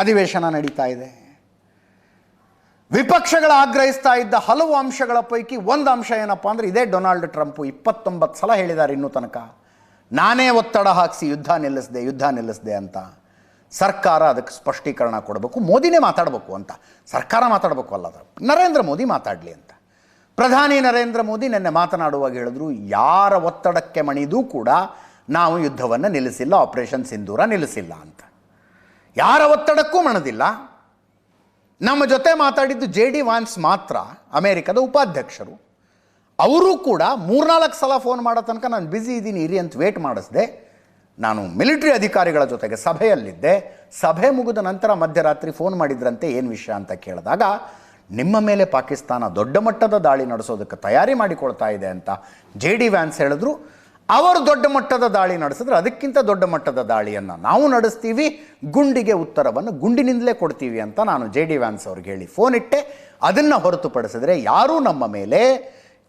ಅಧಿವೇಶನ ನಡೀತಾ ಇದೆ. ವಿಪಕ್ಷಗಳು ಆಗ್ರಹಿಸ್ತಾ ಇದ್ದ ಹಲವು ಅಂಶಗಳ ಪೈಕಿ ಒಂದು ಅಂಶ ಏನಪ್ಪ ಅಂದರೆ ಇದೇ ಡೊನಾಲ್ಡ್ ಟ್ರಂಪು 29 ಸಲ ಹೇಳಿದ್ದಾರೆ ಇನ್ನೂ ತನಕ, ನಾನೇ ಒತ್ತಡ ಹಾಕಿಸಿ ಯುದ್ಧ ನಿಲ್ಲಿಸಿದೆ ಅಂತ. ಸರ್ಕಾರ ಅದಕ್ಕೆ ಸ್ಪಷ್ಟೀಕರಣ ಕೊಡಬೇಕು, ಮೋದಿನೇ ಮಾತಾಡಬೇಕು ಅಂತ. ಸರ್ಕಾರ ಮಾತಾಡಬೇಕು ಅಲ್ಲ, ನರೇಂದ್ರ ಮೋದಿ ಮಾತಾಡಲಿ ಅಂತ. ಪ್ರಧಾನಿ ನರೇಂದ್ರ ಮೋದಿ ನಿನ್ನೆ ಮಾತನಾಡುವಾಗ ಹೇಳಿದ್ರು, ಯಾರ ಒತ್ತಡಕ್ಕೆ ಮಣಿದೂ ಕೂಡ ನಾವು ಯುದ್ಧವನ್ನು ನಿಲ್ಲಿಸಿಲ್ಲ, ಆಪರೇಷನ್ ಸಿಂಧೂರ ನಿಲ್ಲಿಸಿಲ್ಲ ಅಂತ. ಯಾರ ಒತ್ತಡಕ್ಕೂ ಮಣದಿಲ್ಲ. ನಮ್ಮ ಜೊತೆ ಮಾತಾಡಿದ್ದು JD ವ್ಯಾನ್ಸ್ ಮಾತ್ರ, ಅಮೇರಿಕದ ಉಪಾಧ್ಯಕ್ಷರು. ಅವರು ಕೂಡ 3-4 ಸಲ ಫೋನ್ ಮಾಡೋ ತನಕ ನಾನು ಬ್ಯುಸಿ ಇದ್ದೀನಿ ಇರಿ ಅಂತ ವೇಟ್ ಮಾಡಿಸ್ದೆ. ನಾನು ಮಿಲಿಟರಿ ಅಧಿಕಾರಿಗಳ ಜೊತೆಗೆ ಸಭೆಯಲ್ಲಿದ್ದೆ. ಸಭೆ ಮುಗಿದ ನಂತರ ಮಧ್ಯರಾತ್ರಿ ಫೋನ್ ಮಾಡಿದ್ರಂತೆ, ಏನು ವಿಷಯ ಅಂತ ಕೇಳಿದಾಗ, ನಿಮ್ಮ ಮೇಲೆ ಪಾಕಿಸ್ತಾನ ದೊಡ್ಡ ಮಟ್ಟದ ದಾಳಿ ನಡೆಸೋದಕ್ಕೆ ತಯಾರಿ ಮಾಡಿಕೊಳ್ತಾ ಇದೆ ಅಂತ JD ವ್ಯಾನ್ಸ್ ಹೇಳಿದ್ರು. ಅವರು ದೊಡ್ಡ ಮಟ್ಟದ ದಾಳಿ ನಡೆಸಿದ್ರೆ ಅದಕ್ಕಿಂತ ದೊಡ್ಡ ಮಟ್ಟದ ದಾಳಿಯನ್ನು ನಾವು ನಡೆಸ್ತೀವಿ, ಗುಂಡಿಗೆ ಉತ್ತರವನ್ನು ಗುಂಡಿನಿಂದಲೇ ಕೊಡ್ತೀವಿ ಅಂತ ನಾನು JD ವ್ಯಾನ್ಸ್ ಅವ್ರಿಗೆ ಹೇಳಿ ಫೋನ್ ಇಟ್ಟೆ. ಅದನ್ನು ಹೊರತುಪಡಿಸಿದರೆ ಯಾರೂ ನಮ್ಮ ಮೇಲೆ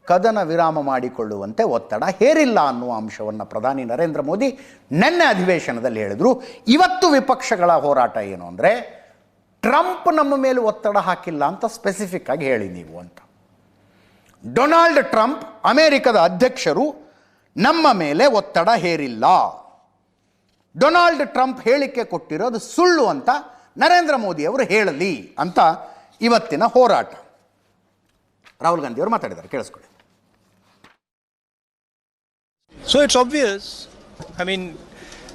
ಕದನ ವಿರಾಮ ಮಾಡಿಕೊಳ್ಳುವಂತೆ ಒತ್ತಡ ಹೇರಿಲ್ಲ ಅನ್ನುವ ಅಂಶವನ್ನು ಪ್ರಧಾನಿ ನರೇಂದ್ರ ಮೋದಿ ನಿನ್ನೆ ಅಧಿವೇಶನದಲ್ಲಿ ಹೇಳಿದರು. ಇವತ್ತು ವಿಪಕ್ಷಗಳ ಹೋರಾಟ ಏನು ಅಂದರೆ, ಟ್ರಂಪ್ ನಮ್ಮ ಮೇಲೆ ಒತ್ತಡ ಹಾಕಿಲ್ಲ ಅಂತ ಸ್ಪೆಸಿಫಿಕ್ ಆಗಿ ಹೇಳಿ ನೀವು ಅಂತ. ಡೊನಾಲ್ಡ್ ಟ್ರಂಪ್ ಅಮೆರಿಕದ ಅಧ್ಯಕ್ಷರು ನಮ್ಮ ಮೇಲೆ ಒತ್ತಡ ಹೇರಿಲ್ಲ, ಡೊನಾಲ್ಡ್ ಟ್ರಂಪ್ ಹೇಳಿಕೆ ಕೊಟ್ಟಿರೋದು ಸುಳ್ಳು ಅಂತ ನರೇಂದ್ರ ಮೋದಿ ಅವರು ಹೇಳಲಿ ಅಂತ ಇವತ್ತಿನ ಹೋರಾಟ. ರಾಹುಲ್ ಗಾಂಧಿ ಅವರು ಮಾತಾಡಿದ್ದಾರೆ, ಕೇಳಿಸ್ಕೊಳ್ಳಿ. So it's obvious. I mean,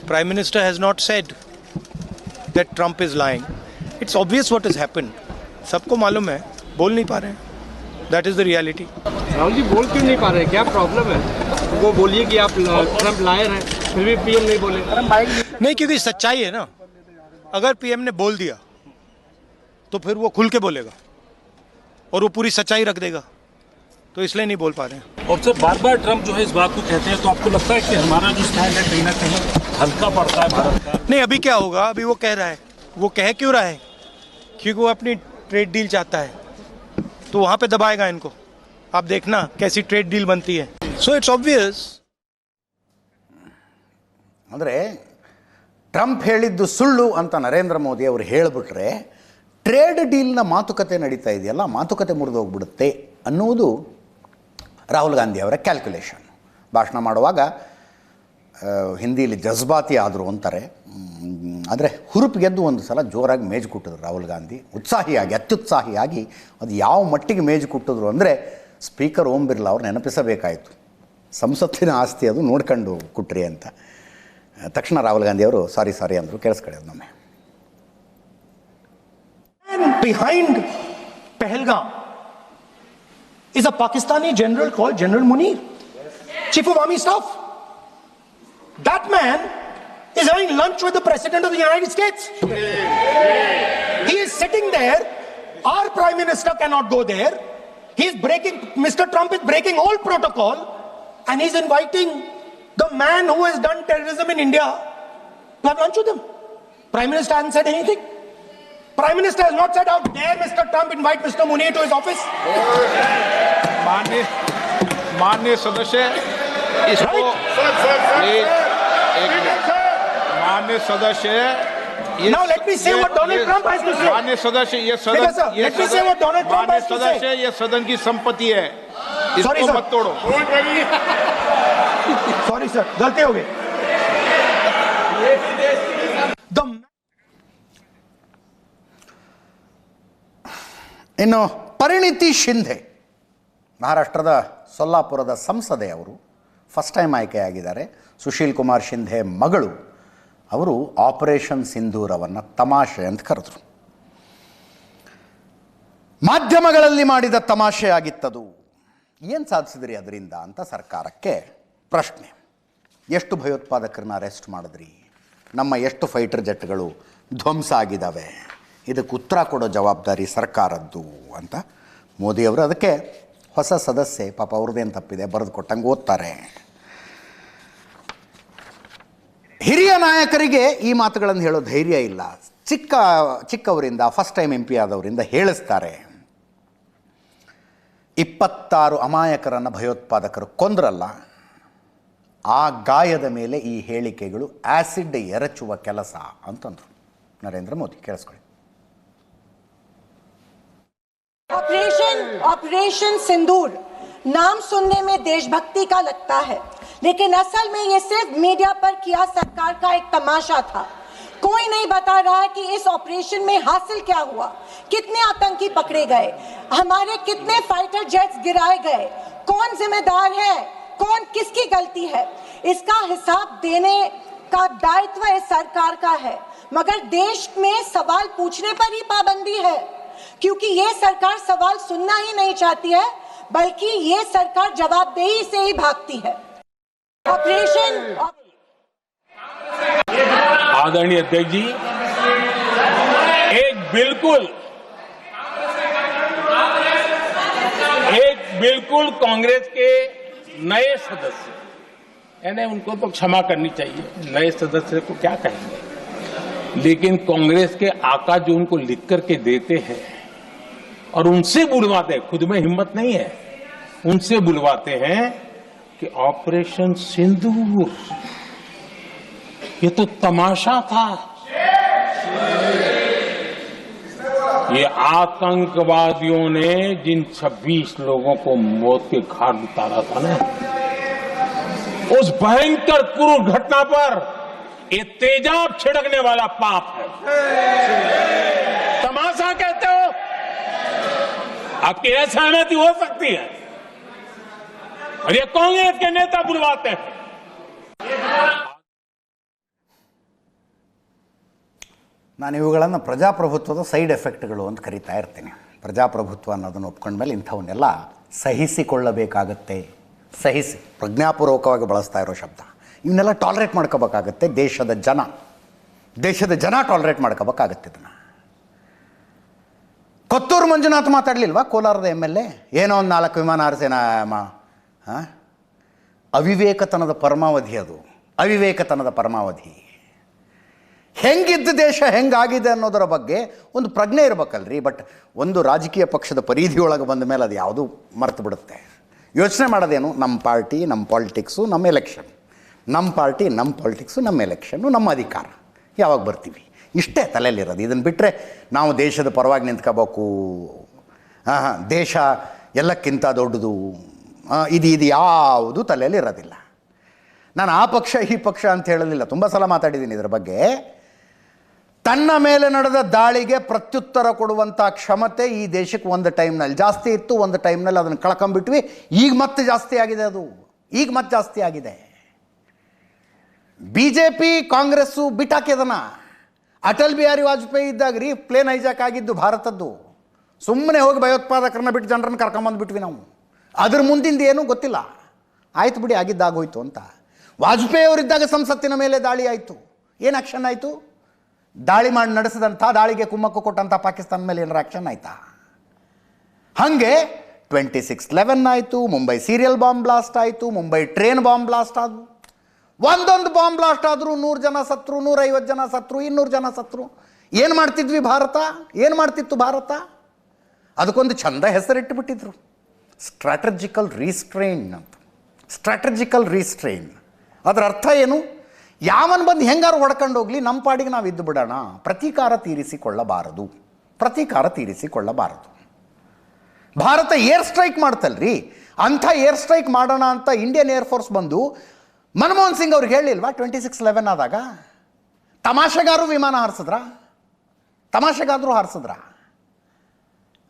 Prime Minister has not said that Trump is lying. It's obvious what has happened. सबको मालूम है, बोल नहीं पा रहे हैं. That is the reality. Rahul ji बोल क्यों नहीं पा रहे, क्या प्रॉब्लम है? वो बोलिए कि आप ट्रम्प लायर हैं, फिर भी PM नहीं बोले. नहीं, क्योंकि सच्चाई है ना. अगर PM ने बोल दिया तो फिर वो खुल के बोलेगा और वो पूरी सच्चाई रख देगा, तो इसलिए नहीं बोल पा रहे हैं. और सर बार बार ट्रम्प जो है इस बात को कहते हैं, तो आपको लगता है कि हमारा जो स्टैंड है कहीं ना कहीं हल्का पड़ता है भारत का? नहीं, अभी क्या होगा, अभी वो कह रहा है. वो कह क्यों रहा है? क्योंकि वो अपनी ट्रेड डील चाहता है, तो वहाँ पे दबाएगा इनको. आप देखना कैसी ट्रेड डील बनती है. So it's obvious. ಅಂದರೆ ಟ್ರಂಪ್ ಹೇಳಿದ್ದು ಸುಳ್ಳು ಅಂತ ನರೇಂದ್ರ ಮೋದಿ ಅವರು ಹೇಳಿಬಿಟ್ರೆ, ಟ್ರೇಡ್ ಡೀಲ್ನ ಮಾತುಕತೆ ನಡೀತಾ ಇದೆಯಲ್ಲ, ಮಾತುಕತೆ ಮುರಿದೋಗ್ಬಿಡುತ್ತೆ ಅನ್ನುವುದು ರಾಹುಲ್ ಗಾಂಧಿ ಅವರ ಕ್ಯಾಲ್ಕುಲೇಷನ್. ಭಾಷಣ ಮಾಡುವಾಗ ಹಿಂದಿಲಿ ಜಜ್ಬಾತಿ ಆದರು ಅಂತಾರೆ, ಆದರೆ ಹುರುಪಿಗೆದ್ದು ಒಂದು ಸಲ ಜೋರಾಗಿ ಮೇಜು ಕುಟ್ಟಿದ್ರು ರಾಹುಲ್ ಗಾಂಧಿ, ಉತ್ಸಾಹಿಯಾಗಿ, ಅತ್ಯುತ್ಸಾಹಿಯಾಗಿ. ಅದು ಯಾವ ಮಟ್ಟಿಗೆ ಮೇಜು ಕುಟ್ಟಿದ್ರು ಅಂದರೆ, ಸ್ಪೀಕರ್ ಓಂ ಬಿರ್ಲಾ ಅವ್ರು ನೆನಪಿಸಬೇಕಾಯಿತು, ಸಂಸತ್ತಿನ ಆಸ್ತಿ ಅದು, ನೋಡ್ಕೊಂಡು ಕುಟ್ರಿ ಅಂತ. ತಕ್ಷಣ ರಾಹುಲ್ ಗಾಂಧಿ ಅವರು ಸಾರಿ ಅಂದರು, ಕೇಳಿಸ್ಕೊಳ್ಳಿ ನಮ್ಮೆ. Behind Pahalgam is a Pakistani general called General Munir, Chief of Army Staff. That man is having lunch with the President of the United States. He is sitting there. Our Prime Minister cannot go there. Mr. Trump is breaking all protocol, and he's inviting the man who has done terrorism in India to have lunch with him. Prime Minister hasn't said anything. Prime Minister has not said, how dare Mr. Trump invite Mr. Munir to his office. माननीय सदस्य इसको माननीय सदस्य Now let me say what Donald Trump has to say. माननीय सदस्य ये सदन की संपत्ति है, इसको मत तोड़ो. Sorry sir, गलती हो गई. ಇನ್ನು ಪರಿಣಿತಿ ಶಿಂಧೆ, ಮಹಾರಾಷ್ಟ್ರದ ಸೊಲ್ಲಾಪುರದ ಸಂಸದೆ, ಅವರು ಫಸ್ಟ್ ಟೈಮ್ ಆಯ್ಕೆಯಾಗಿದ್ದಾರೆ. ಸುಶೀಲ್ ಕುಮಾರ್ ಶಿಂಧೆ ಮಗಳು. ಅವರು ಆಪರೇಷನ್ ಸಿಂಧೂರವನ್ನು ತಮಾಷೆ ಅಂತ ಕರೆದರು. ಮಾಧ್ಯಮಗಳಲ್ಲಿ ಮಾಡಿದ ತಮಾಷೆ ಆಗಿತ್ತದು. ಏನು ಸಾಧಿಸಿದ್ರಿ ಅದರಿಂದ ಅಂತ ಸರ್ಕಾರಕ್ಕೆ ಪ್ರಶ್ನೆ. ಎಷ್ಟು ಭಯೋತ್ಪಾದಕರನ್ನ ಅರೆಸ್ಟ್ ಮಾಡಿದ್ರಿ, ನಮ್ಮ ಎಷ್ಟು ಫೈಟರ್ ಜೆಟ್ಗಳು ಧ್ವಂಸ ಆಗಿದ್ದಾವೆ, ಇದಕ್ಕೆ ಉತ್ತರ ಕೊಡೋ ಜವಾಬ್ದಾರಿ ಸರ್ಕಾರದ್ದು ಅಂತ ಮೋದಿಯವರು. ಅದಕ್ಕೆ ಹೊಸ ಸದಸ್ಯೆ, ಪಾಪ ಅವ್ರದ್ದೇನು ತಪ್ಪಿದೆ, ಬರೆದು ಕೊಟ್ಟಂಗೆ ಓದ್ತಾರೆ. ಹಿರಿಯ ನಾಯಕರಿಗೆ ಈ ಮಾತುಗಳನ್ನು ಹೇಳೋ ಧೈರ್ಯ ಇಲ್ಲ. ಚಿಕ್ಕವರಿಂದ, ಫಸ್ಟ್ ಟೈಮ್ MP ಆದವರಿಂದ ಹೇಳಿಸ್ತಾರೆ. 26 ಅಮಾಯಕರನ್ನು ಭಯೋತ್ಪಾದಕರು ಕೊಂದ್ರಲ್ಲ, ಆ ಗಾಯದ ಮೇಲೆ ಈ ಹೇಳಿಕೆಗಳು ಆ್ಯಸಿಡ್ ಎರಚುವ ಕೆಲಸ ಅಂತಂದರು ನರೇಂದ್ರ ಮೋದಿ. ಕೇಳಿಸ್ಕೊಳ್ಳಿ. ऑपरेशन सिंदूर नाम सुनने में देशभक्ति का लगता है, लेकिन असल में ये सिर्फ मीडिया पर किया सरकार का एक तमाशा था। कोई नहीं बता रहा है कि इस ऑपरेशन में हासिल क्या हुआ, कितने आतंकी पकड़े गए, हमारे कितने फाइटर जेट्स गिराए गए, कौन जिम्मेदार है, कौन किसकी गलती है। इसका हिसाब देने का दायित्व इस सरकार का है, मगर देश में सवाल पूछने पर ही पाबंदी है, क्योंकि ये सरकार सवाल सुनना ही नहीं चाहती है, बल्कि ये सरकार जवाबदेही से ही भागती है। ऑपरेशन आदरणीय अध्यक्ष जी, एक बिल्कुल कांग्रेस के नए सदस्य, यानी उनको तो क्षमा करनी चाहिए, नए सदस्य को क्या कहेंगे, लेकिन कांग्रेस के आका जो उनको लिख करके देते हैं और उनसे बुलवाते हैं, खुद में हिम्मत नहीं है, उनसे बुलवाते हैं कि ऑपरेशन सिंदूर ये तो तमाशा था, ये आतंकवादियों ने जिन 26 लोगों को मौत के घाट उतारा था ना, उस भयंकर क्रूर घटना पर ये तेजाब छिड़कने वाला पाप है। तमाशा कहते हो? आपकी असहमति हो सकती है, और ये कांग्रेस के नेता बुलवाते हैं। ನಾನು ಇವುಗಳನ್ನು ಪ್ರಜಾಪ್ರಭುತ್ವದ ಸೈಡ್ ಎಫೆಕ್ಟ್ಗಳು ಅಂತ ಕರಿತಾ ಇರ್ತೀನಿ. ಪ್ರಜಾಪ್ರಭುತ್ವ ಅನ್ನೋದನ್ನು ಒಪ್ಕೊಂಡ್ಮೇಲೆ ಇಂಥವನ್ನೆಲ್ಲ ಸಹಿಸಿಕೊಳ್ಳಬೇಕಾಗತ್ತೆ. ಪ್ರಜ್ಞಾಪೂರ್ವಕವಾಗಿ ಬಳಸ್ತಾ ಇರೋ ಶಬ್ದ. ಇವನ್ನೆಲ್ಲ ಟಾಲರೇಟ್ ಮಾಡ್ಕೋಬೇಕಾಗತ್ತೆ. ದೇಶದ ಜನ ಟಾಲರೇಟ್ ಮಾಡ್ಕೋಬೇಕಾಗತ್ತೆ. ಇದನ್ನು ಕೊತ್ತೂರು ಮಂಜುನಾಥ್ ಮಾತಾಡಲಿಲ್ವಾ? ಕೋಲಾರದ MLA ಏನೋ ಒಂದು 4 ವಿಮಾನ ಹಾರಿಸೇನ. ಅವಿವೇಕತನದ ಪರಮಾವಧಿ ಅದು, ಅವಿವೇಕತನದ ಪರಮಾವಧಿ. ಹೆಂಗಿದ್ದ ದೇಶ ಹೆಂಗಾಗಿದೆ ಅನ್ನೋದರ ಬಗ್ಗೆ ಒಂದು ಪ್ರಜ್ಞೆ ಇರಬೇಕಲ್ರಿ. ಬಟ್ ಒಂದು ರಾಜಕೀಯ ಪಕ್ಷದ ಪರಿಧಿಯೊಳಗೆ ಬಂದ ಮೇಲೆ ಅದು ಯಾವುದೂ ಮರೆತು ಬಿಡುತ್ತೆ. ಯೋಚನೆ ಮಾಡೋದೇನು? ನಮ್ಮ ಪಾರ್ಟಿ, ನಮ್ಮ ಪಾಲಿಟಿಕ್ಸು, ನಮ್ಮ ಎಲೆಕ್ಷನ್, ನಮ್ಮ ಪಾರ್ಟಿ, ನಮ್ಮ ಪಾಲಿಟಿಕ್ಸು, ನಮ್ಮ ಎಲೆಕ್ಷನ್ನು, ನಮ್ಮ ಅಧಿಕಾರ, ಯಾವಾಗ ಬರ್ತೀವಿ, ಇಷ್ಟೇ ತಲೆಯಲ್ಲಿರೋದು. ಇದನ್ನು ಬಿಟ್ಟರೆ ನಾವು ದೇಶದ ಪರವಾಗಿ ನಿಂತ್ಕೋಬೇಕು, ದೇಶ ಎಲ್ಲಕ್ಕಿಂತ ದೊಡ್ಡದು, ಇದು ಯಾವುದು ತಲೆಯಲ್ಲಿ ಇರೋದಿಲ್ಲ. ನಾನು ಆ ಪಕ್ಷ ಈ ಪಕ್ಷ ಅಂತ ಹೇಳಲಿಲ್ಲ, ತುಂಬ ಸಲ ಮಾತಾಡಿದ್ದೀನಿ ಇದರ ಬಗ್ಗೆ. ತನ್ನ ಮೇಲೆ ನಡೆದ ದಾಳಿಗೆ ಪ್ರತ್ಯುತ್ತರ ಕೊಡುವಂಥ ಕ್ಷಮತೆ ಈ ದೇಶಕ್ಕೆ ಒಂದು ಟೈಮ್ನಲ್ಲಿ ಜಾಸ್ತಿ ಇತ್ತು, ಒಂದು ಟೈಮ್ನಲ್ಲಿ ಅದನ್ನು ಕಳ್ಕೊಂಬಿಟ್ವಿ. ಈಗ ಮತ್ತೆ ಜಾಸ್ತಿ ಆಗಿದೆ, ಜಾಸ್ತಿ ಆಗಿದೆ. BJP ಕಾಂಗ್ರೆಸ್ಸು ಬಿಟ್ಟಾಕಿದನ. ಅಟಲ್ ಬಿಹಾರಿ ವಾಜಪೇಯಿ ಇದ್ದಾಗ ರೀ ಪ್ಲೇನ್ ಹೈಜಾಕ್ ಆಗಿದ್ದು ಭಾರತದ್ದು. ಸುಮ್ಮನೆ ಹೋಗಿ ಭಯೋತ್ಪಾದಕರನ್ನ ಬಿಟ್ಟು ಜನರನ್ನು ಕರ್ಕೊಂಬಂದುಬಿಟ್ವಿ ನಾವು. ಅದ್ರ ಮುಂದಿಂದ ಏನೂ ಗೊತ್ತಿಲ್ಲ, ಆಯ್ತು ಬಿಡಿ ಆಗಿದ್ದಾಗೋಯ್ತು ಅಂತ. ವಾಜಪೇಯಿ ಅವರಿದ್ದಾಗ ಸಂಸತ್ತಿನ ಮೇಲೆ ದಾಳಿ ಆಯಿತು, ಏನು ಆ್ಯಕ್ಷನ್ ಆಯಿತು? ದಾಳಿ ಮಾಡಿ ನಡೆಸಿದಂಥ ದಾಳಿಗೆ ಕುಮ್ಮಕ್ಕು ಕೊಟ್ಟಂಥ ಪಾಕಿಸ್ತಾನ ಮೇಲೆ ಏನಾರು ಆ್ಯಕ್ಷನ್ ಆಯಿತಾ? ಹಾಗೆ 26/11 ಆಯಿತು, ಮುಂಬೈ ಸೀರಿಯಲ್ ಬಾಂಬ್ ಬ್ಲಾಸ್ಟ್ ಆಯಿತು, ಮುಂಬೈ ಟ್ರೈನ್ ಬಾಂಬ್ ಬ್ಲಾಸ್ಟ್ ಆದವು. ಒಂದೊಂದು ಬಾಂಬ್ ಬ್ಲಾಸ್ಟ್ ಆದರೂ 100 ಜನ ಸತ್ರು, 150 ಜನ ಸತ್ರು, 200 ಜನ ಸತ್ರು. ಏನು ಮಾಡ್ತಿದ್ವಿ ಭಾರತ? ಏನು ಮಾಡ್ತಿತ್ತು ಭಾರತ? ಅದಕ್ಕೊಂದು ಚಂದ ಹೆಸರಿಟ್ಟುಬಿಟ್ಟಿದ್ರು, ಸ್ಟ್ರಾಟಜಿಕಲ್ ರೀಸ್ಟ್ರೈನ್ ಅಂತ. ಸ್ಟ್ರಾಟಜಿಕಲ್ ರೀಸ್ಟ್ರೈನ್ ಅದರ ಅರ್ಥ ಏನು? ಯಾವನ್ ಬಂದು ಹೆಂಗಾರು ಹೊಡ್ಕೊಂಡು ಹೋಗಲಿ, ನಮ್ಮ ಪಾಡಿಗೆ ನಾವು ಇದ್ದು ಬಿಡೋಣ, ಪ್ರತೀಕಾರ ತೀರಿಸಿಕೊಳ್ಳಬಾರದು. ಭಾರತ ಏರ್ ಸ್ಟ್ರೈಕ್ ಮಾಡ್ತಲ್ರಿ, ಅಂಥ ಏರ್ ಸ್ಟ್ರೈಕ್ ಮಾಡೋಣ ಅಂತ ಇಂಡಿಯನ್ ಏರ್ಫೋರ್ಸ್ ಬಂದು ಮನಮೋಹನ್ ಸಿಂಗ್ ಅವ್ರಿಗೆ ಹೇಳಿಲ್ವಾ? 26/11 ಆದಾಗ ತಮಾಷೆಗಾರು ವಿಮಾನ ಹಾರಿಸಿದ್ರ?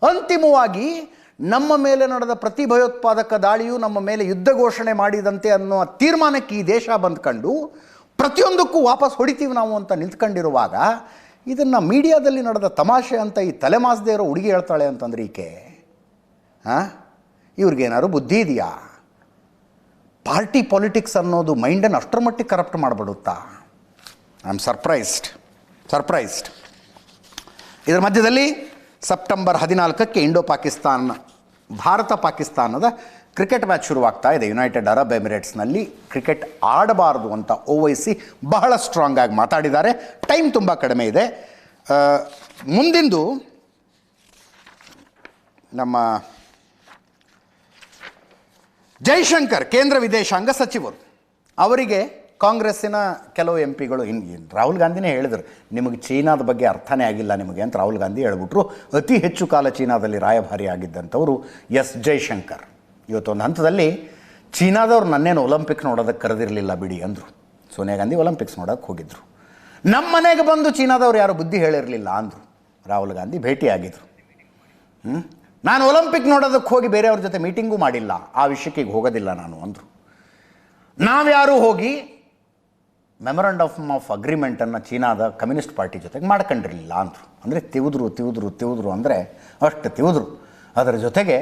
ಅಂತಿಮವಾಗಿ ನಮ್ಮ ಮೇಲೆ ನಡೆದ ಪ್ರತಿ ಭಯೋತ್ಪಾದಕ ದಾಳಿಯು ನಮ್ಮ ಮೇಲೆ ಯುದ್ಧ ಘೋಷಣೆ ಮಾಡಿದಂತೆ ಅನ್ನೋ ತೀರ್ಮಾನಕ್ಕೆ ಈ ದೇಶ ಬಂದ್ಕೊಂಡು ಪ್ರತಿಯೊಂದಕ್ಕೂ ವಾಪಸ್ ಹೊಡಿತೀವಿ ನಾವು ಅಂತ ನಿಂತ್ಕೊಂಡಿರುವಾಗ, ಇದನ್ನು ಮೀಡಿಯಾದಲ್ಲಿ ನಡೆದ ತಮಾಷೆ ಅಂತ ಈ ತಲೆಮಾಸದೇ ಇರೋ ಹುಡುಗಿ ಹೇಳ್ತಾಳೆ ಅಂತಂದ್ರೆ ಈಕೆ ಇವ್ರಿಗೇನಾದ್ರು ಬುದ್ಧಿ ಇದೆಯಾ? ಪಾರ್ಟಿ ಪಾಲಿಟಿಕ್ಸ್ ಅನ್ನೋದು ಮೈಂಡನ್ನು ಅಷ್ಟರ ಮಟ್ಟಿಗೆ ಕರಪ್ಟ್ ಮಾಡಿಬಿಡುತ್ತಾ? I am surprised. ಇದರ ಮಧ್ಯದಲ್ಲಿ ಸೆಪ್ಟೆಂಬರ್ 14ಕ್ಕೆ ಭಾರತ ಪಾಕಿಸ್ತಾನದ ಕ್ರಿಕೆಟ್ ಮ್ಯಾಚ್ ಶುರುವಾಗ್ತಾ ಇದೆ. ಯುನೈಟೆಡ್ ಅರಬ್ ಎಮಿರೇಟ್ಸ್ನಲ್ಲಿ ಕ್ರಿಕೆಟ್ ಆಡಬಾರ್ದು ಅಂತ OIC ಬಹಳ ಸ್ಟ್ರಾಂಗ್ ಆಗಿ ಮಾತಾಡಿದ್ದಾರೆ. ಟೈಮ್ ತುಂಬ ಕಡಿಮೆ ಇದೆ. ಮುಂದಿಂದು ನಮ್ಮ ಜೈಶಂಕರ್ ಕೇಂದ್ರ ವಿದೇಶಾಂಗ ಸಚಿವರು, ಅವರಿಗೆ ಕಾಂಗ್ರೆಸ್ಸಿನ ಕೆಲವು ಎಂ ಪಿಗಳು ರಾಹುಲ್ ಗಾಂಧಿನೇ ಹೇಳಿದರು, ನಿಮಗೆ ಚೀನಾದ ಬಗ್ಗೆ ಅರ್ಥನೇ ಆಗಿಲ್ಲ ನಿಮಗೆ ಅಂತ ರಾಹುಲ್ ಗಾಂಧಿ ಹೇಳ್ಬಿಟ್ರು. ಅತಿ ಹೆಚ್ಚು ಕಾಲ ಚೀನಾದಲ್ಲಿ ರಾಯಭಾರಿ ಆಗಿದ್ದಂಥವರು ಎಸ್ ಜೈಶಂಕರ್ ಇವತ್ತೊಂದು ಹಂತದಲ್ಲಿ ಚೀನಾದವ್ರು ನನ್ನೇನು ಒಲಿಂಪಿಕ್ ನೋಡೋದಕ್ಕೆ ಕರೆದಿರಲಿಲ್ಲ ಬಿಡಿ ಅಂದರು. ಸೋನಿಯಾ ಗಾಂಧಿ ಒಲಿಂಪಿಕ್ಸ್ ನೋಡೋಕ್ಕೆ ಹೋಗಿದ್ದರು. ನಮ್ಮ ಮನೆಗೆ ಬಂದು ಚೀನಾದವ್ರು ಯಾರು ಬುದ್ಧಿ ಹೇಳಿರಲಿಲ್ಲ ಅಂದರು. ರಾಹುಲ್ ಗಾಂಧಿ ಭೇಟಿಯಾಗಿದ್ದರು. ನಾನು ಒಲಿಂಪಿಕ್ ನೋಡೋದಕ್ಕೆ ಹೋಗಿ ಬೇರೆಯವ್ರ ಜೊತೆ ಮೀಟಿಂಗೂ ಮಾಡಿಲ್ಲ, ಆ ವಿಷಯಕ್ಕೆ ಈಗ ಹೋಗೋದಿಲ್ಲ ನಾನು ಅಂದರು. ನಾವ್ಯಾರೂ ಹೋಗಿ ಮೆಮೊರಂಡಮ್ ಆಫ್ ಅಗ್ರಿಮೆಂಟನ್ನು ಚೀನಾದ ಕಮ್ಯುನಿಸ್ಟ್ ಪಾರ್ಟಿ ಜೊತೆಗೆ ಮಾಡ್ಕೊಂಡಿರಲಿಲ್ಲ ಅಂದರು. ಅಂದರೆ ತಿವಿದ್ರು ಅಂದರೆ ಅಷ್ಟು ತಿವಿದ್ರು. ಅದರ ಜೊತೆಗೆ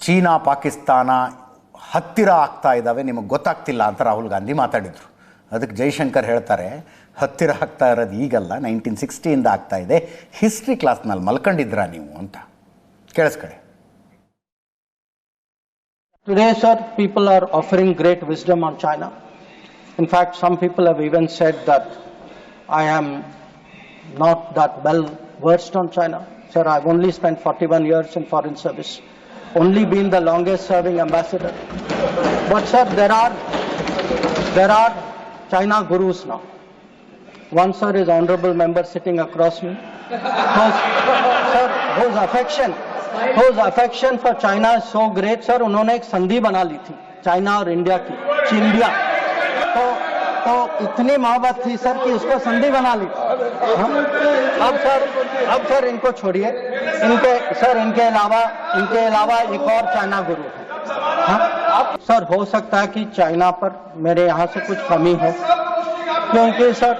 ಚೀನಾ ಪಾಕಿಸ್ತಾನ ಹತ್ತಿರ ಆಗ್ತಾ ಇದ್ದಾವೆ, ನಿಮಗೆ ಗೊತ್ತಾಗ್ತಿಲ್ಲ ಅಂತ ರಾಹುಲ್ ಗಾಂಧಿ ಮಾತಾಡಿದರು. ಅದಕ್ಕೆ ಜೈಶಂಕರ್ ಹೇಳ್ತಾರೆ, ಹತ್ತಿರ ಆಗ್ತಾ ಇರೋದು ಈಗಲ್ಲ, 1960 ಆಗ್ತಾ ಇದೆ, ಹಿಸ್ಟ್ರಿ ಕ್ಲಾಸ್ನಲ್ಲಿ ಮಲ್ಕೊಂಡಿದ್ರಾ ನೀವು ಅಂತ. ಕೇಳಿಸ್ಕೊಳ್ಳಿ. Today, sir, people are offering great wisdom on China. In fact, some people have even said that I am not that well versed on China. Sir, I've only spent 41 years in foreign service, only been the longest serving ambassador. But sir, there are China gurus now. One sir is honorable member sitting across me. Whose affection for China is so great, sir. उन्होंने एक संधि बना ली थी China और India की, चिंडिया. तो इतनी मोहब्बत थी सर कि उसको संधि बना ली. अब सर इनको छोड़िए. इनके अलावा एक और चाइना गुरु है. अब सर हो सकता है कि चाइना पर मेरे यहाँ से कुछ कमी हो, क्योंकि sir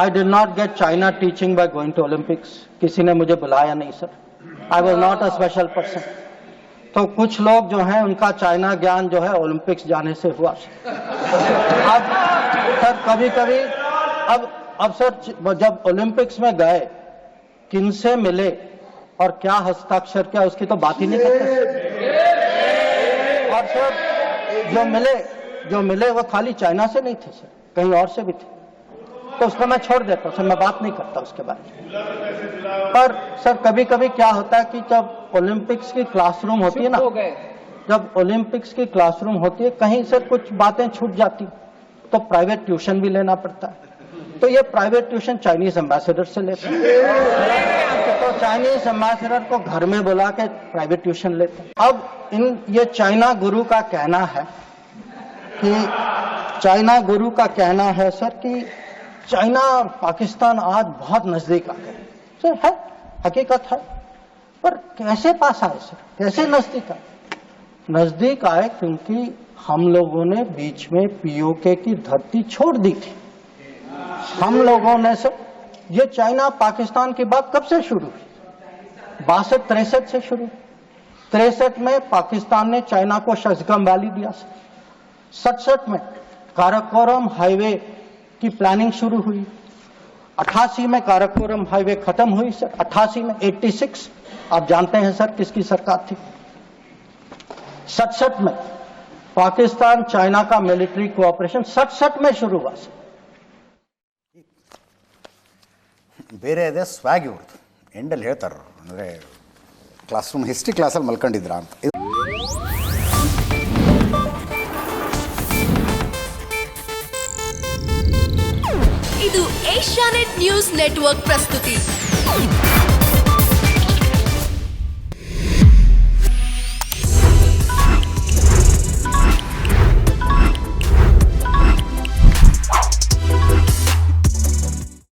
I did not get China teaching by going to Olympics. किसी ने मुझे बुलाया नहीं sir. I was not a special person. तो कुछ लोग जो हैं उनका चाइना ज्ञान जो है ओलंपिक्स जाने से हुआ. अब सर कभी अब सर जब ओलंपिक्स में गए किनसे मिले और क्या हस्ताक्षर किया उसकी तो बात ही नहीं करते. और सर जो मिले वो खाली चाइना से नहीं थे सर, कहीं और से भी थे. तो उसको मैं छोड़ देता हूँ सर, मैं बात नहीं करता उसके बारे में. पर सर कभी कभी क्या होता है कि जब ओलंपिक्स की क्लासरूम होती है ना, कहीं सर कुछ बातें छूट जाती तो प्राइवेट ट्यूशन भी लेना पड़ता है. तो ये प्राइवेट ट्यूशन चाइनीज एम्बेसडर से लेते हैं. तो चाइनीज एम्बेसडर को घर में बुला के प्राइवेट ट्यूशन लेते हैं. अब ये चाइना गुरु का कहना है सर कि चाइना और पाकिस्तान आज बहुत नजदीक आ गए. सर है, हकीकत है, पर कैसे पास आए सर, कैसे नजदीक आए? क्योंकि हम लोगों ने बीच में पीओके की धरती छोड़ दी थी. हम लोगों ने सर, ये चाइना पाकिस्तान की बात कब से शुरू हुई? 62-63 से शुरू. 63 में पाकिस्तान ने चाइना को शशगम वैली दिया सर. 67 में काराकोरम हाईवे की प्लानिंग शुरू हुई. 88 में काराकोरम हाईवे खत्म हुई सर. 88 में 86 आप जानते हैं सर किसकी सरकार थी. 67 में पाकिस्तान चाइना का मिलिट्री कोऑपरेशन 67 में शुरू हुआ सर. ಬೇರೆ ಅದೇ ಸ್ವ್ಯಾಗ್ ಇವ್ರದ್ದು ಎಂಡಲ್ಲಿ ಹೇಳ್ತಾರೆ, ಅಂದರೆ ಕ್ಲಾಸ್ರೂಮ್ ಹಿಸ್ಟ್ರಿ ಕ್ಲಾಸಲ್ಲಿ ಮಲ್ಕೊಂಡಿದ್ರ ಅಂತ. ಇದು ಏಷ್ಯಾನೆಟ್ ನ್ಯೂಸ್ ನೆಟ್ವರ್ಕ್ ಪ್ರಸ್ತುತಿ.